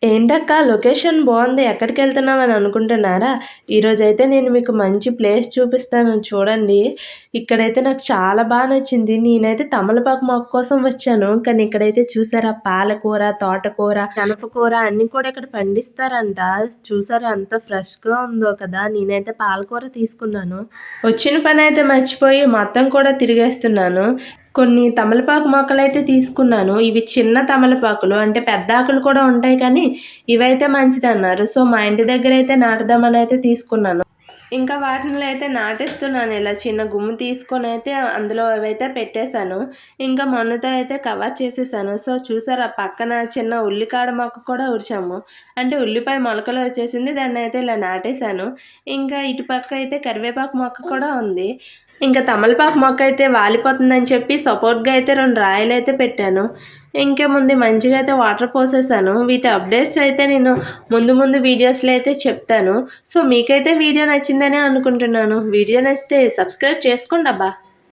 ఏంటక్క లొకేషన్ బావుంది. ఎక్కడికెళ్తున్నామని అనుకుంటున్నారా? ఈరోజైతే నేను మీకు మంచి ప్లేస్ చూపిస్తాను చూడండి. ఇక్కడైతే నాకు చాలా నచ్చింది. నేనైతే తమలపాకు మొక్క కోసం వచ్చాను. కానీ ఇక్కడైతే చూసారా పాలకూర, తోటకూర, జనపకూర అన్నీ కూడా ఇక్కడ పండిస్తారంట. చూసారా ఎంత ఫ్రెష్‌గా ఉందో కదా! నేనైతే పాలకూర తీసుకున్నాను. వచ్చిన పనైతే మర్చిపోయి మొత్తం కూడా తిరిగేస్తున్నాను. కొన్ని తమలపాకు మొక్కలైతే తీసుకున్నాను. ఇవి చిన్న తమలపాకులు అంటే పెద్ద ఆకులు కూడా ఉంటాయి కానీ ఇవైతే మంచిదన్నారు. సో, మా ఇంటి దగ్గరైతే నాటుదామనైతే తీసుకున్నాను. ఇంకా వాటిలో అయితే నాటేస్తున్నాను. ఇలా చిన్న గుమ్మి తీసుకొనైతే అందులో అవైతే పెట్టేశాను. ఇంకా మన్నుతో అయితే కవర్ చేసేసాను. సో, చూసారా పక్కన చిన్న ఉల్లికాడ మొక్క కూడా ఊడ్చాము. అంటే ఉల్లిపాయ మొలకలు వచ్చేసింది. దాన్నయితే ఇలా నాటేశాను. ఇంకా ఇటు పక్క అయితే కరివేపాకు మొక్క కూడా ఉంది. ఇంకా తమలపాకు మొక్క అయితే వాలిపోతుందని చెప్పి సపోర్ట్‌గా అయితే 2 రాయలైతే పెట్టాను. ఇంకేముంది మంచిగా అయితే వాటర్ పోసేసాను. వీటి అప్డేట్స్ అయితే నేను ముందు వీడియోస్‌లో అయితే చెప్తాను. సో, మీకైతే వీడియో నచ్చిందనే అనుకుంటున్నాను. వీడియో నచ్చితే సబ్స్క్రైబ్ చేసుకోండబ్బా!